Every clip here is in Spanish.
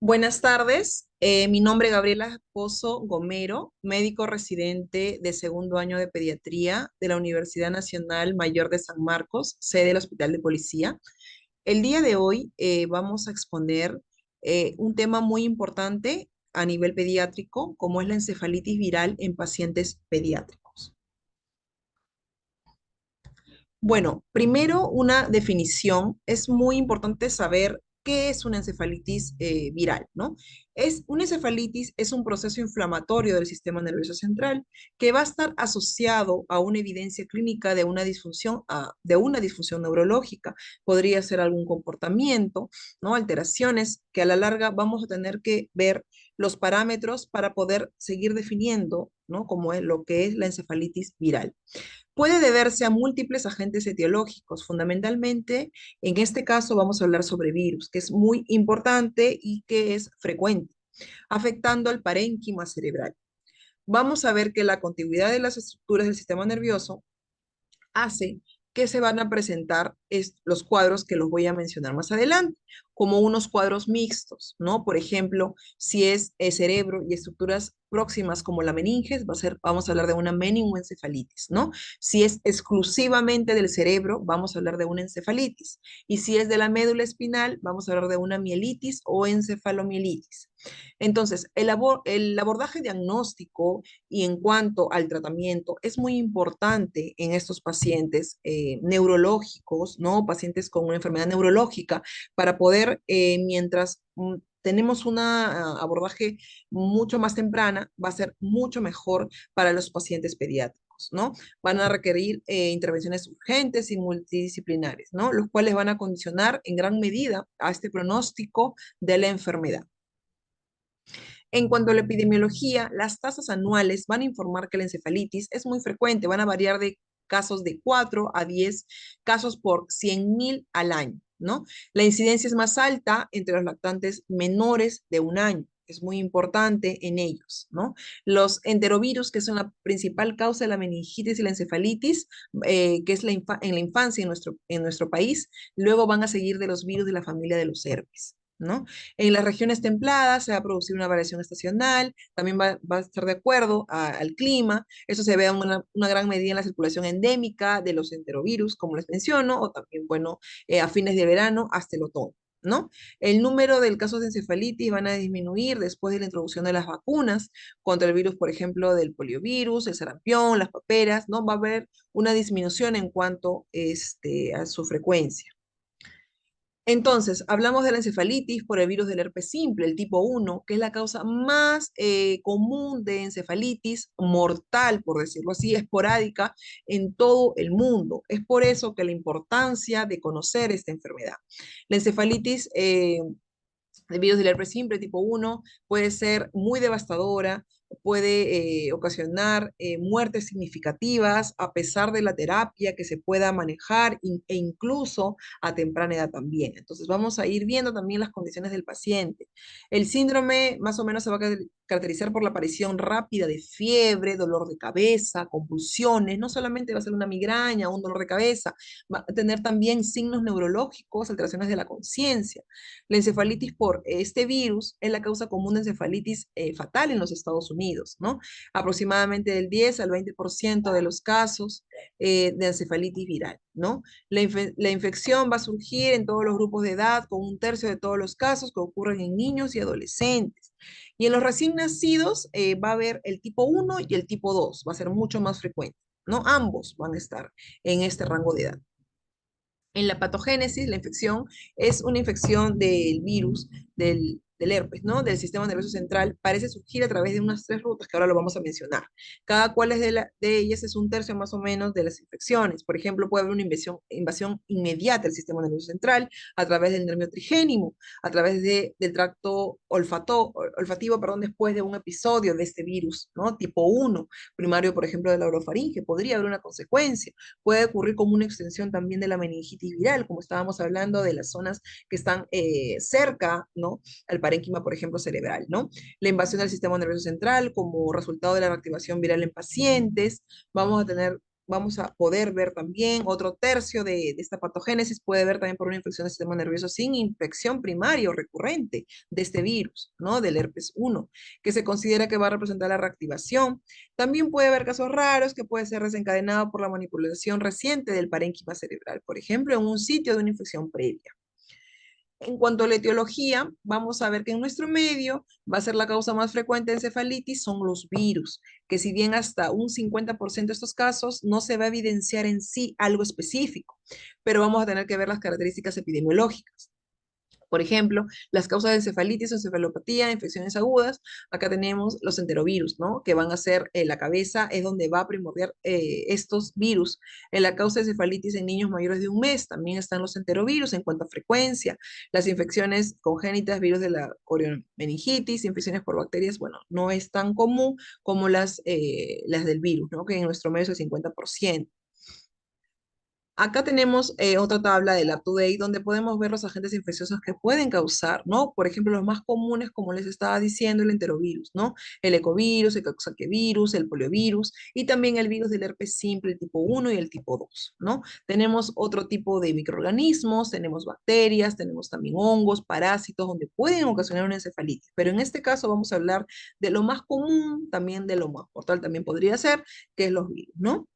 Buenas tardes, mi nombre es Gabriela Pozo Gomero, médico residente de segundo año de pediatría de la Universidad Nacional Mayor de San Marcos, sede del Hospital de Policía. El día de hoy vamos a exponer un tema muy importante a nivel pediátrico, como es la encefalitis viral en pacientes pediátricos. Bueno, primero una definición. Es muy importante saber qué es una encefalitis viral, ¿no? Una encefalitis es un proceso inflamatorio del sistema nervioso central que va a estar asociado a una evidencia clínica de una disfunción, de una disfunción neurológica. Podría ser algún comportamiento, ¿no? Alteraciones que a la larga vamos a tener que ver los parámetros para poder seguir definiendo, ¿no? Como es lo que es la encefalitis viral. Puede deberse a múltiples agentes etiológicos. Fundamentalmente, en este caso vamos a hablar sobre virus, que es muy importante y que es frecuente, afectando al parénquima cerebral. Vamos a ver que la contigüidad de las estructuras del sistema nervioso hace que se van a presentar los cuadros que los voy a mencionar más adelante, como unos cuadros mixtos, ¿no? Por ejemplo, si es cerebro y estructuras próximas como la meninges, vamos a hablar de una meningoencefalitis, ¿no? Si es exclusivamente del cerebro, vamos a hablar de una encefalitis. Y si es de la médula espinal, vamos a hablar de una mielitis o encefalomielitis. Entonces, el abordaje diagnóstico y en cuanto al tratamiento, es muy importante en estos pacientes neurológicos, ¿no? Pacientes con una enfermedad neurológica, para poder, mientras tenemos un abordaje mucho más temprana, va a ser mucho mejor para los pacientes pediátricos, ¿no? Van a requerir intervenciones urgentes y multidisciplinares, ¿no? Los cuales van a condicionar en gran medida a este pronóstico de la enfermedad. En cuanto a la epidemiología, las tasas anuales van a informar que la encefalitis es muy frecuente, van a variar de casos de 4 a 10 casos por 100.000 al año, ¿no? La incidencia es más alta entre los lactantes menores de un año. Es muy importante en ellos, ¿no? Los enterovirus, que son la principal causa de la meningitis y la encefalitis, que es en la infancia en nuestro país, luego van a seguir de los virus de la familia de los herpes, ¿no? En las regiones templadas se va a producir una variación estacional, también va a estar de acuerdo al clima. Eso se ve en una gran medida en la circulación endémica de los enterovirus, como les menciono, o también, bueno, a fines de verano hasta el otoño, ¿no? El número de casos de encefalitis van a disminuir después de la introducción de las vacunas contra el virus, por ejemplo, del poliovirus, el sarampión, las paperas, ¿no? Va a haber una disminución en cuanto a su frecuencia. Entonces, hablamos de la encefalitis por el virus del herpes simple, el tipo 1, que es la causa más común de encefalitis mortal, por decirlo así, esporádica en todo el mundo. Es por eso que la importancia de conocer esta enfermedad. La encefalitis el virus del herpes simple tipo 1 puede ser muy devastadora, puede ocasionar muertes significativas a pesar de la terapia que se pueda manejar e incluso a temprana edad también. Entonces vamos a ir viendo también las condiciones del paciente. El síndrome más o menos se va a caracterizar por la aparición rápida de fiebre, dolor de cabeza, convulsiones, no solamente va a ser una migraña o un dolor de cabeza, va a tener también signos neurológicos, alteraciones de la conciencia. La encefalitis por este virus es la causa común de encefalitis fatal en los Estados Unidos, ¿no? Aproximadamente del 10 al 20% de los casos de encefalitis viral, ¿no? La infección va a surgir en todos los grupos de edad, con un tercio de todos los casos que ocurren en niños y adolescentes. Y en los recién nacidos va a haber el tipo 1 y el tipo 2, va a ser mucho más frecuente, ¿no? Ambos van a estar en este rango de edad. En la patogénesis, la infección es una infección del virus, del herpes, ¿no? Del sistema nervioso central, parece surgir a través de unas tres rutas que ahora lo vamos a mencionar. Cada cual de ellas es un tercio más o menos de las infecciones. Por ejemplo, puede haber una invasión inmediata del sistema nervioso central a través del nervio trigénimo, a través del tracto olfativo, perdón, después de un episodio de este virus, ¿no? Tipo 1, primario, por ejemplo, de la orofaringe, podría haber una consecuencia. Puede ocurrir como una extensión también de la meningitis viral, como estábamos hablando de las zonas que están cerca, ¿no? Al parénquima, por ejemplo, cerebral, ¿no? La invasión del sistema nervioso central como resultado de la reactivación viral en pacientes. Vamos a tener vamos a poder ver también otro tercio de esta patogénesis, puede ver también por una infección del sistema nervioso sin infección primaria o recurrente de este virus, ¿no? Del herpes 1, que se considera que va a representar la reactivación. También puede haber casos raros que puede ser desencadenado por la manipulación reciente del parénquima cerebral, por ejemplo, en un sitio de una infección previa. En cuanto a la etiología, vamos a ver que en nuestro medio va a ser la causa más frecuente de encefalitis son los virus, que si bien hasta un 50% de estos casos no se va a evidenciar en sí algo específico, pero vamos a tener que ver las características epidemiológicas. Por ejemplo, las causas de encefalitis o encefalopatía, infecciones agudas, acá tenemos los enterovirus, ¿no? Que van a ser, la cabeza es donde va a primordiar estos virus. En la causa de encefalitis en niños mayores de un mes también están los enterovirus en cuanto a frecuencia. Las infecciones congénitas, virus de la oriomeningitis, infecciones por bacterias, bueno, no es tan común como las del virus, ¿no? Que en nuestro medio es el 50%. Acá tenemos otra tabla del UpToDate donde podemos ver los agentes infecciosos que pueden causar, ¿no? Por ejemplo, los más comunes, como les estaba diciendo, el enterovirus, ¿no? El ecovirus, el coxsackievirus, el poliovirus y también el virus del herpes simple, el tipo 1 y el tipo 2, ¿no? Tenemos otro tipo de microorganismos, tenemos bacterias, tenemos también hongos, parásitos, donde pueden ocasionar una encefalitis. Pero en este caso vamos a hablar de lo más común, también de lo más mortal también podría ser, que es los virus, ¿no?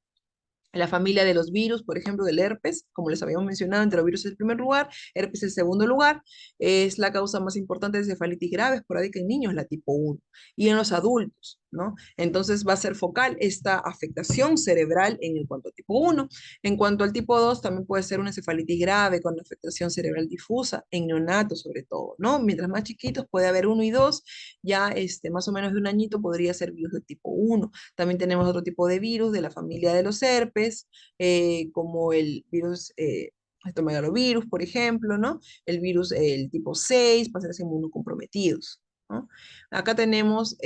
La familia de los virus, por ejemplo, del herpes, como les habíamos mencionado, enterovirus es el primer lugar, herpes el segundo lugar, es la causa más importante de cefalitis grave esporádica en niños, la tipo 1, y en los adultos, ¿no? Entonces va a ser focal esta afectación cerebral en cuanto al tipo 1. En cuanto al tipo 2, también puede ser una encefalitis grave con afectación cerebral difusa, en neonatos sobre todo, ¿no? Mientras más chiquitos puede haber 1 y 2, ya más o menos de un añito podría ser virus de tipo 1. También tenemos otro tipo de virus de la familia de los herpes, como el virus estomegalovirus, por ejemplo, ¿no? El virus, el tipo 6, pacientes inmunocomprometidos, ¿no? Acá tenemos,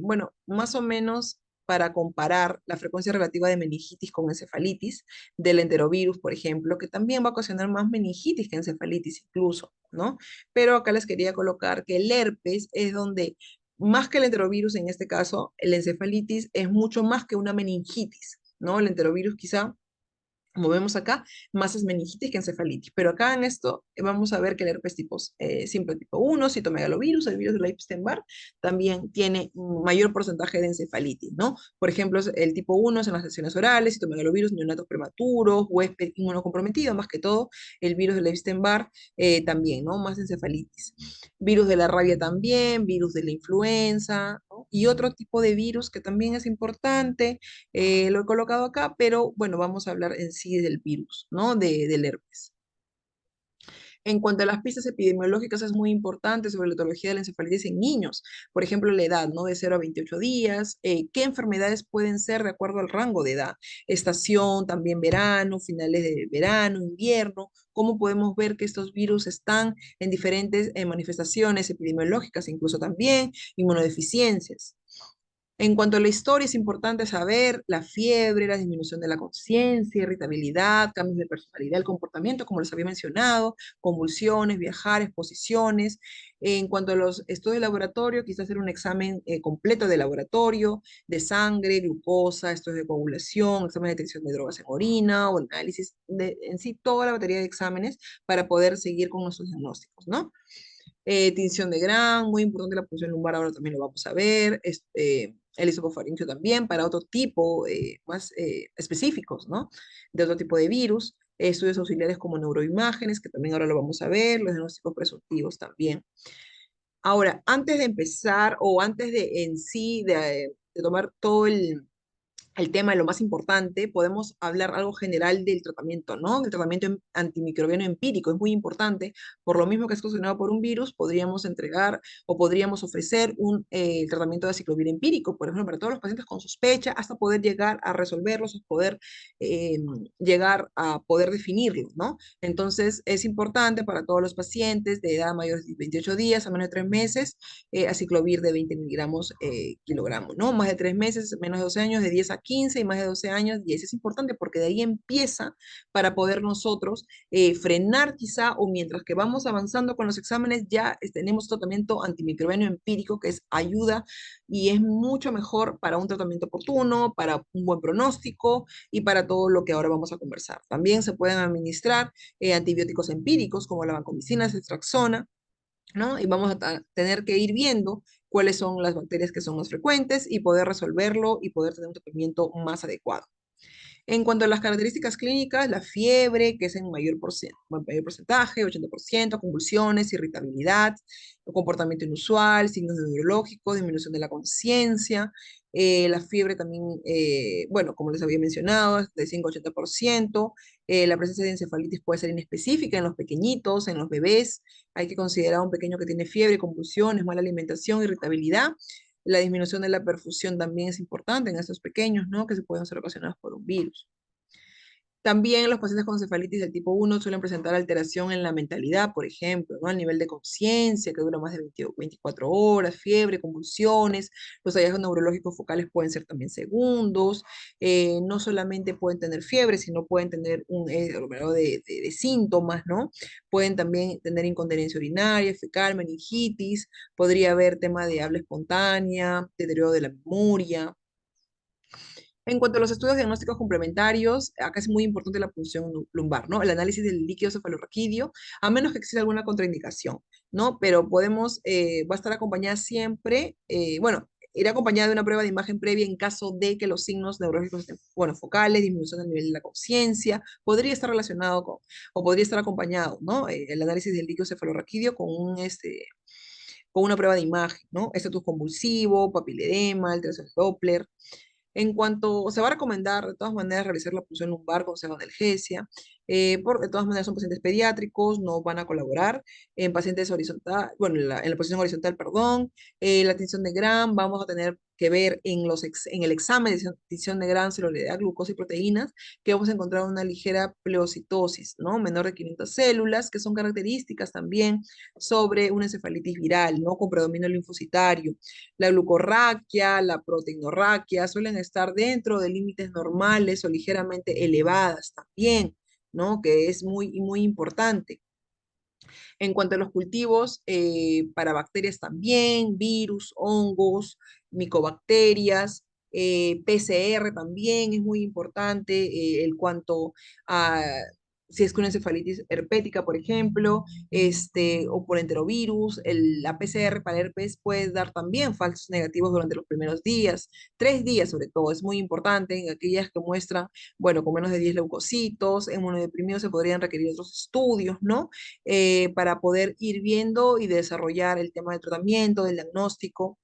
bueno, más o menos para comparar la frecuencia relativa de meningitis con encefalitis del enterovirus, por ejemplo, que también va a ocasionar más meningitis que encefalitis incluso, ¿no? Pero acá les quería colocar que el herpes es donde más que el enterovirus, en este caso, el encefalitis es mucho más que una meningitis, ¿no? El enterovirus quizá, como vemos acá, más es meningitis que encefalitis. Pero acá en esto vamos a ver que el herpes tipo, simple tipo 1, citomegalovirus, el virus de la Epstein-Barr, también tiene un mayor porcentaje de encefalitis, ¿no? Por ejemplo, el tipo 1 es en las lesiones orales, citomegalovirus, neonatos prematuros, huésped inmunocomprometido, más que todo, el virus de la Epstein-Barr también, ¿no? Más encefalitis. Virus de la rabia también, virus de la influenza, ¿no? Y otro tipo de virus que también es importante, lo he colocado acá, pero bueno, vamos a hablar en sí del virus, ¿no? Del herpes. En cuanto a las pistas epidemiológicas, es muy importante sobre la etiología de la encefalitis en niños. Por ejemplo, la edad, ¿no? De 0 a 28 días. ¿Qué enfermedades pueden ser de acuerdo al rango de edad? Estación, también verano, finales de verano, invierno. ¿Cómo podemos ver que estos virus están en diferentes manifestaciones epidemiológicas, incluso también inmunodeficiencias? En cuanto a la historia, es importante saber la fiebre, la disminución de la conciencia, irritabilidad, cambios de personalidad, el comportamiento, como les había mencionado, convulsiones, viajar, exposiciones. En cuanto a los estudios de laboratorio, quizás hacer un examen completo de laboratorio, de sangre, glucosa, estudios de coagulación, examen de detección de drogas en orina o análisis de en sí toda la batería de exámenes para poder seguir con nuestros diagnósticos, ¿no? Tinción de Gram, muy importante la punción lumbar, ahora también lo vamos a ver, el hisopofaringio también, para otro tipo más específicos, ¿no? De otro tipo de virus, estudios auxiliares como neuroimágenes, que también ahora lo vamos a ver, los diagnósticos presuntivos también. Ahora, antes de empezar o antes de en sí, de tomar todo el tema de lo más importante, podemos hablar algo general del tratamiento, ¿no? El tratamiento antimicrobiano empírico es muy importante. Por lo mismo que es ocasionado por un virus, podríamos entregar o podríamos ofrecer un tratamiento de aciclovir empírico, por ejemplo, para todos los pacientes con sospecha, hasta poder llegar a resolverlos, poder eh, llegar a poder definirlos, ¿no? Entonces, es importante para todos los pacientes de edad mayor de 28 días a menos de 3 meses, aciclovir de 20 miligramos kilogramos, ¿no? Más de 3 meses, menos de 12 años, de 10 a 15 y más de 12 años, y eso es importante porque de ahí empieza para poder nosotros frenar quizá, o mientras que vamos avanzando con los exámenes, ya tenemos tratamiento antimicrobiano empírico que es ayuda y es mucho mejor para un tratamiento oportuno, para un buen pronóstico y para todo lo que ahora vamos a conversar. También se pueden administrar antibióticos empíricos como la vancomicina, ceftriaxona, ¿no? Y vamos a tener que ir viendo cuáles son las bacterias que son más frecuentes y poder resolverlo y poder tener un tratamiento más adecuado. En cuanto a las características clínicas, la fiebre, que es en mayor porcentaje, 80%, convulsiones, irritabilidad, comportamiento inusual, signos neurológicos, disminución de la conciencia, la fiebre también, bueno, como les había mencionado, es de 5 a 80%, la presencia de encefalitis puede ser inespecífica en los pequeñitos, en los bebés, hay que considerar a un pequeño que tiene fiebre, convulsiones, mala alimentación, irritabilidad. La disminución de la perfusión también es importante en estos pequeños, ¿no? Que se pueden ser ocasionados por un virus. También los pacientes con cefalitis del tipo 1 suelen presentar alteración en la mentalidad, por ejemplo, ¿no? El nivel de conciencia que dura más de 24 horas, fiebre, convulsiones, los hallazgos neurológicos focales pueden ser también segundos, no solamente pueden tener fiebre, sino pueden tener un aglomerado de síntomas, ¿no? Pueden también tener incontinencia urinaria, fecal, meningitis, podría haber tema de habla espontánea, deterioro de la memoria. En cuanto a los estudios diagnósticos complementarios, acá es muy importante la punción lumbar, ¿no? El análisis del líquido cefalorraquídeo, a menos que exista alguna contraindicación, ¿no? Pero podemos, va a estar acompañada siempre, bueno, irá acompañada de una prueba de imagen previa en caso de que los signos neurológicos estén, bueno, focales, disminución del nivel de la conciencia, podría estar relacionado con, o podría estar acompañado, ¿no? El análisis del líquido cefalorraquídeo con una prueba de imagen, ¿no? Estatus convulsivo, papiledema, alteración de Doppler. En cuanto, se va a recomendar de todas maneras realizar la punción lumbar con analgesia, de todas maneras son pacientes pediátricos, no van a colaborar en pacientes horizontal, bueno, en la posición horizontal, perdón, la tinción de Gram, vamos a tener que ver en el examen de tinción de Gram, celularidad, glucosa y proteínas, que vamos a encontrar una ligera pleocitosis, ¿no? Menor de 500 células, que son características también sobre una encefalitis viral, ¿no? Con predominio linfocitario. La glucorraquia, la proteinorraquia suelen estar dentro de límites normales o ligeramente elevadas también, ¿no? Que es muy importante. En cuanto a los cultivos, para bacterias también, virus, hongos, micobacterias, PCR también es muy importante, en cuanto a si es que una encefalitis herpética, por ejemplo, o por enterovirus, la PCR para herpes puede dar también falsos negativos durante los primeros días, 3 días sobre todo, es muy importante en aquellas que muestran, bueno, con menos de 10 leucocitos, en inmunodeprimidos se podrían requerir otros estudios, ¿no? Para poder ir viendo y desarrollar el tema del tratamiento, del diagnóstico.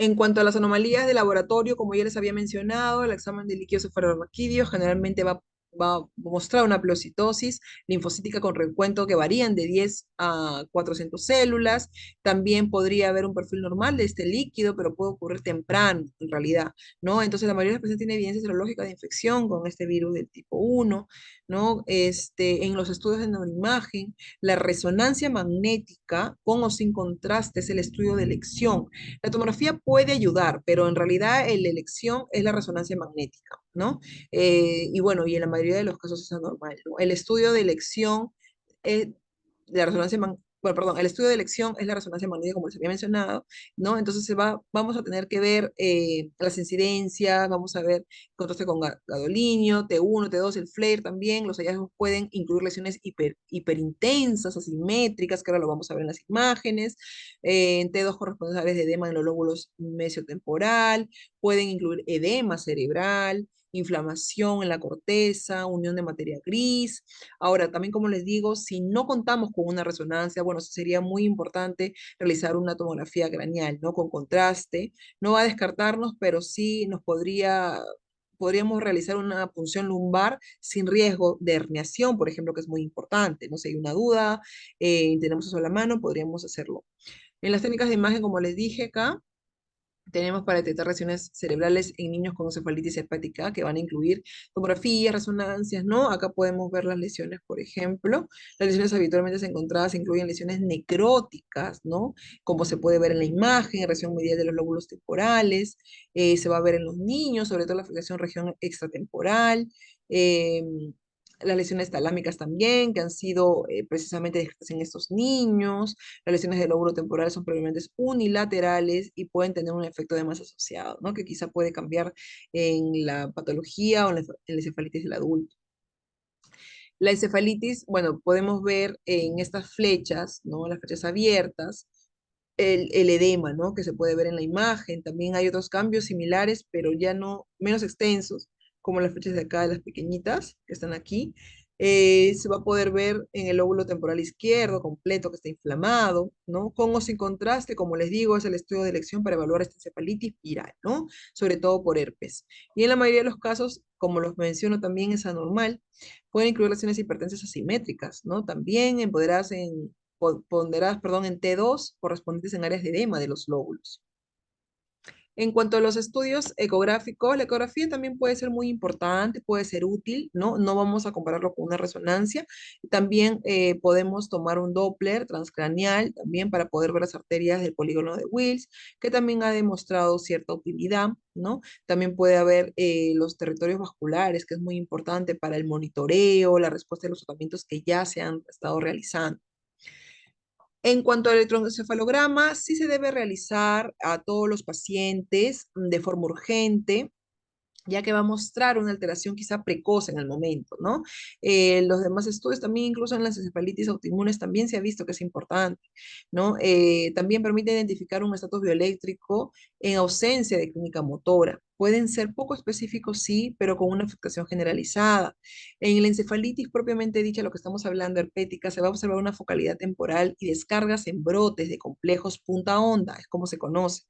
En cuanto a las anomalías de laboratorio, como ya les había mencionado, el examen de líquido cefalorraquídeo generalmente va a mostrar una pleocitosis linfocítica con recuento que varían de 10 a 400 células. También podría haber un perfil normal de este líquido, pero puede ocurrir temprano, en realidad, ¿no? Entonces, la mayoría de los pacientes tiene evidencia serológica de infección con este virus del tipo 1, ¿no? En los estudios de neuroimagen, la resonancia magnética con o sin contraste es el estudio de elección. La tomografía puede ayudar, pero en realidad la elección es la resonancia magnética, ¿no? Y bueno, y en la mayoría de los casos es anormal, ¿no? El estudio de elección de la resonancia magnética, bueno, perdón, el estudio de elección es la resonancia magnética, como les había mencionado, ¿no? Entonces vamos a tener que ver las incidencias, vamos a ver contraste con gadolinio, T1, T2, el flare también, los hallazgos pueden incluir lesiones hiperintensas, asimétricas, que ahora lo vamos a ver en las imágenes, en T2 corresponsales de edema en los lóbulos mesiotemporal, pueden incluir edema cerebral, inflamación en la corteza, unión de materia gris. Ahora, también como les digo, si no contamos con una resonancia, bueno, sería muy importante realizar una tomografía craneal, ¿no? Con contraste. No va a descartarnos, pero sí podríamos realizar una punción lumbar sin riesgo de herniación, por ejemplo, que es muy importante. No sé, hay una duda, tenemos eso a la mano, podríamos hacerlo. En las técnicas de imagen, como les dije acá, Tenemos para detectar lesiones cerebrales en niños con encefalitis hepática que van a incluir tomografías, resonancias, ¿no? Acá podemos ver las lesiones, por ejemplo. Las lesiones habitualmente encontradas incluyen lesiones necróticas, ¿no? Como se puede ver en la imagen, región medial de los lóbulos temporales. Se va a ver en los niños, sobre todo la afectación región extratemporal. eh, las lesiones talámicas también, que han sido precisamente descritas en estos niños. Las lesiones del lóbulo temporal son probablemente unilaterales y pueden tener un efecto de masa asociado, ¿no? Que quizá puede cambiar en la patología o en la encefalitis del adulto. La encefalitis, bueno, podemos ver en estas flechas, ¿no? Las flechas abiertas, el edema, ¿no? Que se puede ver en la imagen. También hay otros cambios similares, pero ya no, menos extensos, como las flechas de acá, las pequeñitas, que están aquí. Se va a poder ver en el lóbulo temporal izquierdo completo que está inflamado, ¿no? Con o sin contraste, como les digo, es el estudio de elección para evaluar esta encefalitis viral, ¿no? Sobre todo por herpes. Y en la mayoría de los casos, como los menciono, también es anormal. Pueden incluir lesiones hipertensas asimétricas, ¿no? También ponderadas, perdón, en T2 correspondientes en áreas de edema de los lóbulos. En cuanto a los estudios ecográficos, la ecografía también puede ser muy importante, puede ser útil, ¿no? No vamos a compararlo con una resonancia. También podemos tomar un Doppler transcraneal también para poder ver las arterias del polígono de Wills, que también ha demostrado cierta utilidad, ¿no? También puede haber los territorios vasculares, que es muy importante para el monitoreo, la respuesta de los tratamientos que ya se han estado realizando. En cuanto al electroencefalograma, sí se debe realizar a todos los pacientes de forma urgente, ya que va a mostrar una alteración quizá precoz en el momento, ¿no? Los demás estudios también, incluso en las encefalitis autoinmunes, también se ha visto que es importante, ¿no? También permite identificar un estatus bioeléctrico en ausencia de clínica motora. Pueden ser poco específicos, sí, pero con una afectación generalizada. En la encefalitis propiamente dicha, lo que estamos hablando, herpética, se va a observar una focalidad temporal y descargas en brotes de complejos punta onda, es como se conoce.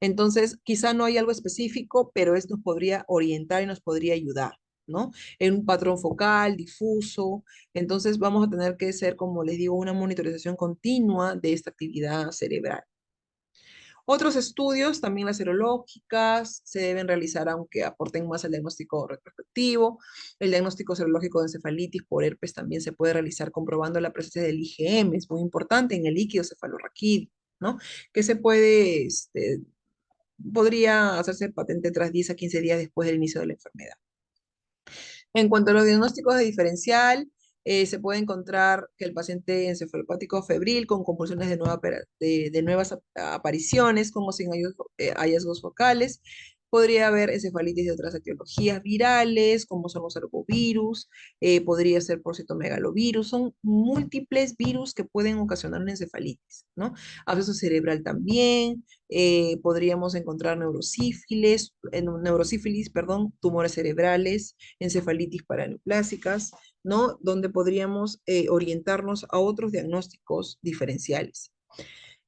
Entonces, quizá no hay algo específico, pero esto nos podría orientar y nos podría ayudar, ¿no? En un patrón focal, difuso. Entonces, vamos a tener que hacer, como les digo, una monitorización continua de esta actividad cerebral. Otros estudios, también las serológicas, se deben realizar aunque aporten más al diagnóstico retrospectivo. El diagnóstico serológico de encefalitis por herpes también se puede realizar comprobando la presencia del IgM, es muy importante en el líquido cefalorraquídeo, ¿no? Que se puede podría hacerse patente tras 10 a 15 días después del inicio de la enfermedad. En cuanto a los diagnósticos de diferencial, se puede encontrar que el paciente encefalopático febril con convulsiones de nuevas apariciones, como sin hallazgos focales. Podría haber encefalitis de otras etiologías virales, como son los arbovirus, podría ser por citomegalovirus. Son múltiples virus que pueden ocasionar una encefalitis, ¿no? Absceso cerebral también, podríamos encontrar neurosífilis, perdón, tumores cerebrales, encefalitis paraneoplásicas, ¿no? Donde podríamos orientarnos a otros diagnósticos diferenciales.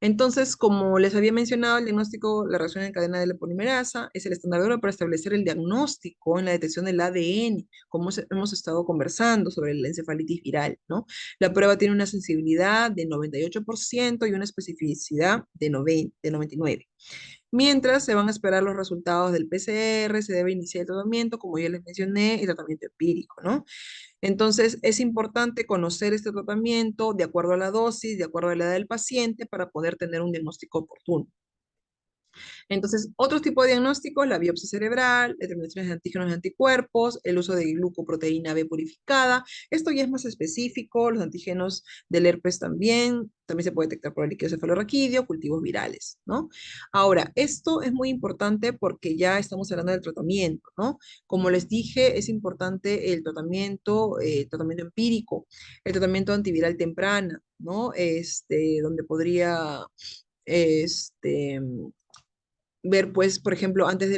Entonces, como les había mencionado, el diagnóstico, la reacción en cadena de la polimerasa, es el estándar de oro para establecer el diagnóstico en la detección del ADN, como hemos estado conversando sobre la encefalitis viral, ¿no? La prueba tiene una sensibilidad de 98% y una especificidad de 99%. Mientras se van a esperar los resultados del PCR, se debe iniciar el tratamiento, como ya les mencioné, el tratamiento empírico, ¿no? Entonces, es importante conocer este tratamiento de acuerdo a la dosis, de acuerdo a la edad del paciente, para poder tener un diagnóstico oportuno. Entonces, otros tipos de diagnósticos, la biopsia cerebral, determinaciones de antígenos y anticuerpos, el uso de glucoproteína B purificada. Esto ya es más específico, los antígenos del herpes también se puede detectar por el líquido cefalorraquídeo, cultivos virales, ¿no? Ahora, esto es muy importante porque ya estamos hablando del tratamiento, ¿no? Como les dije, es importante el tratamiento empírico, el tratamiento antiviral temprana, ¿no? Donde podría, este, ver, pues, por ejemplo, antes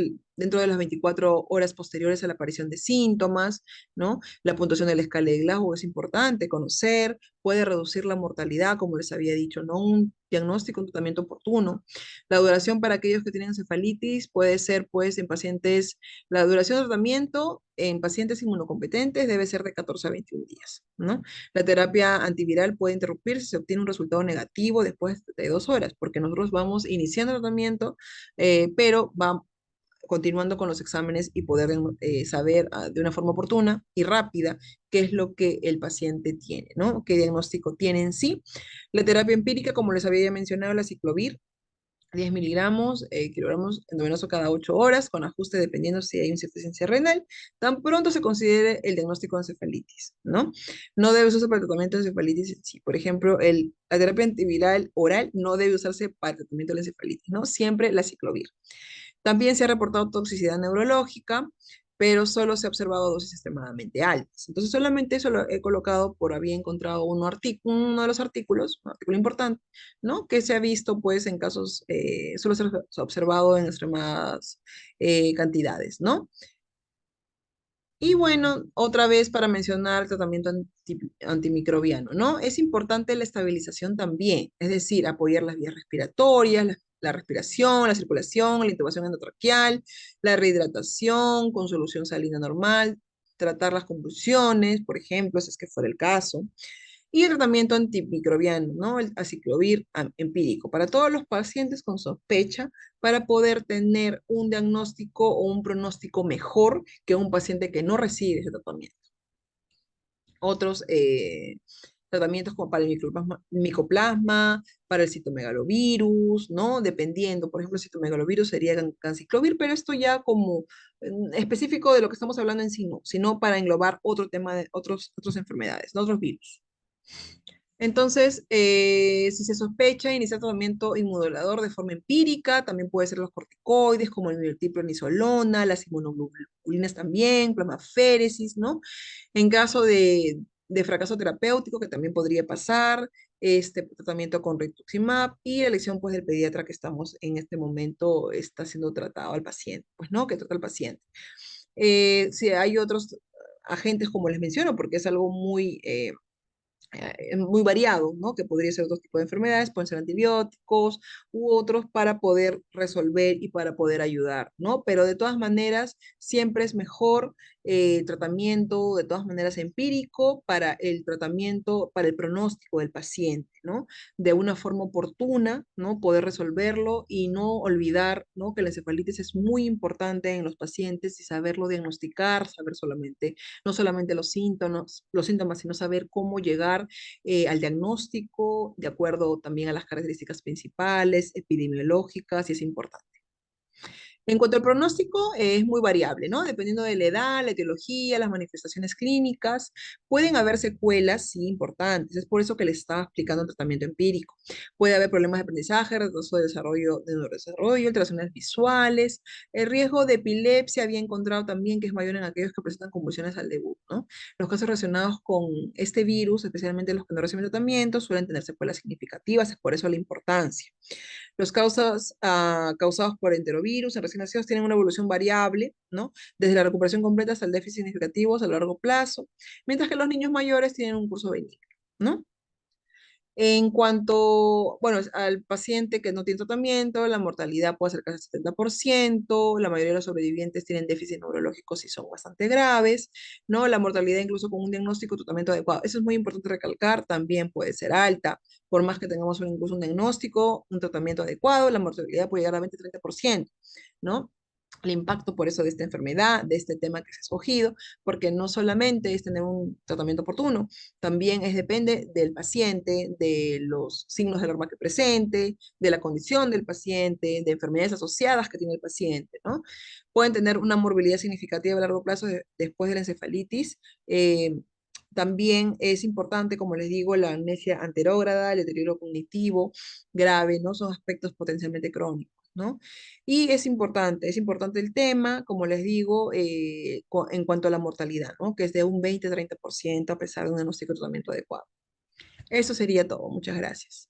dentro de las 24 horas posteriores a la aparición de síntomas, ¿no? La puntuación de la escala de Glasgow es importante conocer, puede reducir la mortalidad, como les había dicho, ¿no? Un diagnóstico, un tratamiento oportuno. La duración para aquellos que tienen encefalitis puede ser, pues, en pacientes, la duración de tratamiento en pacientes inmunocompetentes debe ser de 14 a 21 días, ¿no? La terapia antiviral puede interrumpir si se obtiene un resultado negativo después de 2 horas, porque nosotros vamos iniciando el tratamiento, pero vamos continuando con los exámenes y poder saber de una forma oportuna y rápida qué es lo que el paciente tiene, ¿no? ¿Qué diagnóstico tiene en sí? La terapia empírica, como les había mencionado, la ciclovir, 10 miligramos, kilogramos endovenoso cada 8 horas, con ajuste dependiendo si hay insuficiencia renal, tan pronto se considere el diagnóstico de encefalitis, ¿no? No debe usarse para el tratamiento de encefalitis en sí. Por ejemplo, la terapia antiviral oral no debe usarse para el tratamiento de la encefalitis, ¿no? Siempre la ciclovir. También se ha reportado toxicidad neurológica, pero solo se ha observado dosis extremadamente altas. Entonces, solamente eso lo he colocado por había encontrado uno de los artículos, un artículo importante, ¿no? Que se ha visto, pues, en casos, solo se ha observado en extremadas cantidades, ¿no? Y bueno, otra vez para mencionar el tratamiento antimicrobiano, ¿no? Es importante la estabilización también, es decir, apoyar las vías respiratorias, la respiración, la circulación, la intubación endotraqueal, la rehidratación con solución salina normal, tratar las convulsiones, por ejemplo, si es que fuera el caso, y el tratamiento antimicrobiano, ¿no? El aciclovir empírico para todos los pacientes con sospecha para poder tener un diagnóstico o un pronóstico mejor que un paciente que no recibe ese tratamiento. Otros tratamientos como para el micoplasma, para el citomegalovirus, ¿no? Dependiendo, por ejemplo, el citomegalovirus sería ganciclovir, pero esto ya como específico de lo que estamos hablando en sí, no, sino para englobar otro tema de otras enfermedades, ¿no? Otros virus. Entonces, si se sospecha, iniciar tratamiento inmunodulador de forma empírica, también puede ser los corticoides, como el miltipronidazolona, las inmunoglobulinas también, plasmaféresis, ¿no? En caso de fracaso terapéutico, que también podría pasar, este tratamiento con rituximab y la elección, pues, del pediatra que estamos en este momento está siendo tratado al paciente, pues, ¿no? Que trata al paciente. Si hay otros agentes, como les menciono, porque es algo muy variado, ¿no? Que podría ser otro tipo de enfermedades, pueden ser antibióticos u otros para poder resolver y para poder ayudar, ¿no? Pero de todas maneras, siempre es mejor tratamiento, de todas maneras empírico, para el tratamiento, para el pronóstico del paciente, ¿no? De una forma oportuna, ¿no? Poder resolverlo y no olvidar, ¿no? Que la encefalitis es muy importante en los pacientes y saberlo diagnosticar, saber solamente, no solamente los síntomas, sino saber cómo llegar al diagnóstico de acuerdo también a las características principales, epidemiológicas, y es importante. En cuanto al pronóstico, es muy variable, ¿no? Dependiendo de la edad, la etiología, las manifestaciones clínicas, pueden haber secuelas, sí, importantes. Es por eso que les estaba explicando el tratamiento empírico. Puede haber problemas de aprendizaje, retraso de neurodesarrollo, alteraciones visuales. El riesgo de epilepsia había encontrado también que es mayor en aquellos que presentan convulsiones al debut, ¿no? Los casos relacionados con este virus, especialmente los que no reciben tratamiento, suelen tener secuelas significativas, es por eso la importancia. Los causados por enterovirus en recién nacidos tienen una evolución variable, ¿no? Desde la recuperación completa hasta el déficit significativo a largo plazo, mientras que los niños mayores tienen un curso benigno, ¿no? En cuanto, bueno, al paciente que no tiene tratamiento, la mortalidad puede acercarse al 70%, la mayoría de los sobrevivientes tienen déficits neurológicos y son bastante graves, ¿no? La mortalidad incluso con un diagnóstico y tratamiento adecuado, eso es muy importante recalcar, también puede ser alta, por más que tengamos incluso un diagnóstico, un tratamiento adecuado, la mortalidad puede llegar a 20-30%, ¿no? El impacto por eso de esta enfermedad, de este tema que se ha escogido, porque no solamente es tener un tratamiento oportuno, también depende del paciente, de los signos de alarma que presente, de la condición del paciente, de enfermedades asociadas que tiene el paciente, ¿no? Pueden tener una morbilidad significativa a largo plazo después de la encefalitis. También es importante, como les digo, la amnesia anterógrada, el deterioro cognitivo grave, ¿no? Son aspectos potencialmente crónicos, ¿no? Y es importante el tema, como les digo, en cuanto a la mortalidad, ¿no? Que es de un 20-30% a pesar de un diagnóstico de tratamiento adecuado. Eso sería todo. Muchas gracias.